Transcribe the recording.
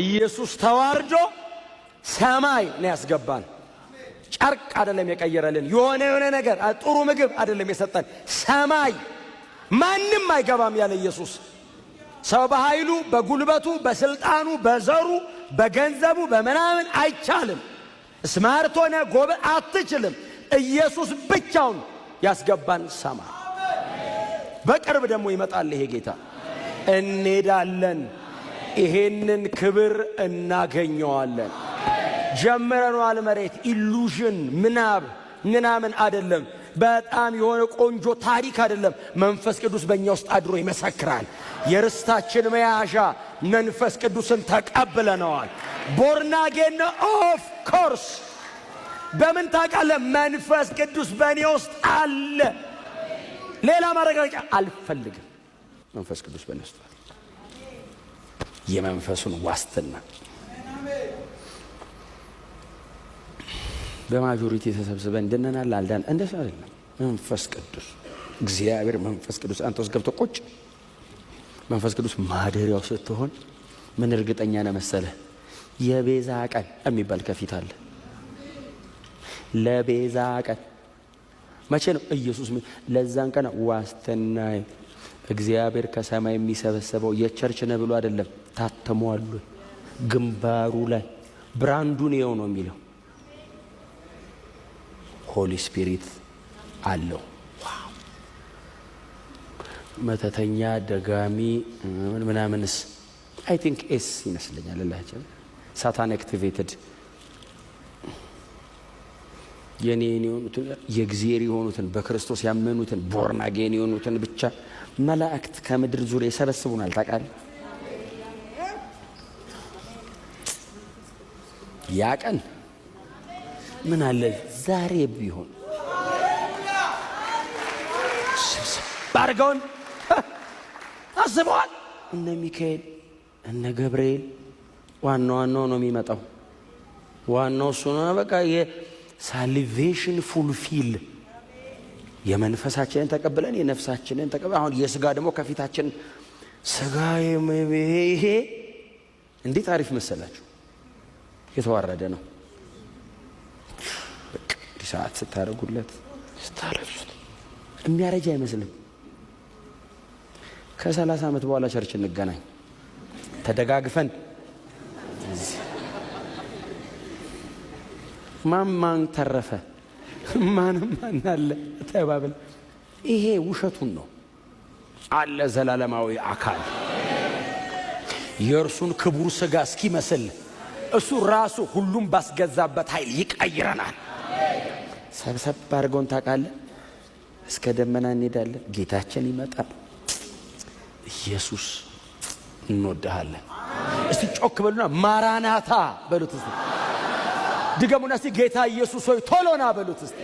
ኢየሱስ ተዋርዶ ሰማይ ነው ያስገባን። ጨርቅ አይደለም የቀየረልን፣ የሆነ ነገር ጥሩ ምግብ አይደለም የሰጠን። ሰማይ ማንም አይገባም ያለ ኢየሱስ። ሰው በኃይሉ በጉልበቱ በስልጣኑ በዘሩ በገንዘቡ በመናምን አይቻልም። ስማርት ሆነ ጎበዝ አትችልም። ኢየሱስ ብቻውን ያስገባን ሰማይ። በቅርብ ደግሞ ይመጣል ይሄ ጌታ። እንሄዳለን፣ ይሄንን ክብር እናገኘዋለን። ጀምረናል። መሬት ኢሉዥን ምናምን አይደለም። በጣም የሆነ ቆንጆ ታሪክ አይደለም። መንፈስ ቅዱስ በእኛ ውስጥ አድሮ ይመሰክራል። የርስታችን መያዣ መንፈስ ቅዱስን ተቀብለነዋል። ቦርናጌን ኦፍ ኮርስ። በምን ታውቃለህ? መንፈስ ቅዱስ በእኔ ውስጥ አለ። ሌላ ማረጋገጫ አልፈልግም። መንፈስ ቅዱስ በእኔ ውስጥ አለ። የመንፈሱን ዋስትና በማጆሪቲ ተሰብስበን እንድነናል አልዳን እንደዛ አይደለም። መንፈስ ቅዱስ እግዚአብሔር መንፈስ ቅዱስ አንተ ውስጥ ገብቶ ቁጭ። መንፈስ ቅዱስ ማደሪያው ስትሆን ምን እርግጠኛ ነህ መሰለህ? የቤዛ ቀን የሚባል ከፊት አለ። ለቤዛ ቀን መቼ ነው? ኢየሱስ ለዛን ቀን ዋስትና እግዚአብሔር ከሰማይ የሚሰበሰበው የቸርች ነው ብሎ አይደለም። ታተሟል ግንባሩ ላይ ብራንዱን ይኸው ነው የሚለው። ሆሊ ስፒሪት አለው። መተተኛ ደጋሚ ምናምንስ አይ ቲንክ ኤስ ይመስለኛል። ለላቸው ሳታን አክቲቬትድ የኔ የሆኑትን የእግዚአብሔር የሆኑትን በክርስቶስ ያመኑትን ቦርን አጌን የሆኑትን ብቻ መላእክት ከምድር ዙሪያ ይሰበስቡናል። ታውቃለህ? ያ ቀን ምን አለ ዛሬ ቢሆን ባርገውን አስበዋል። እነ ሚካኤል እነ ገብርኤል ዋናው ነው የሚመጣው። ዋናው እሱ ነው። በቃ የሳሊቬሽን ፉልፊል የመንፈሳችንን ተቀብለን የነፍሳችንን ተቀብለን አሁን የስጋ ደግሞ ከፊታችን ስጋ ይሄ እንዴት አሪፍ መሰላችሁ! የተዋረደ ነው። ሰዓት ስታረጉለት ስታለብሱት የሚያረጅ አይመስልም። ከ30 ዓመት በኋላ ቸርች እንገናኝ ተደጋግፈን ማን ተረፈ ማንም አለ ተባብለን። ይሄ ውሸቱን ነው አለ ዘላለማዊ አካል የእርሱን ክቡር ስጋ እስኪመስል እሱ ራሱ ሁሉም ባስገዛበት ኃይል ይቀይረናል። ሰብሰብ አድርገውን ታውቃለህ? እስከ ደመና እንሄዳለን። ጌታችን ይመጣል። ኢየሱስ እንወድሃለን። እስቲ ጮክ በሉና ማራናታ በሉት። እስቲ ድገሙና እስቲ ጌታ ኢየሱስ ሆይ ቶሎና በሉት። እስቲ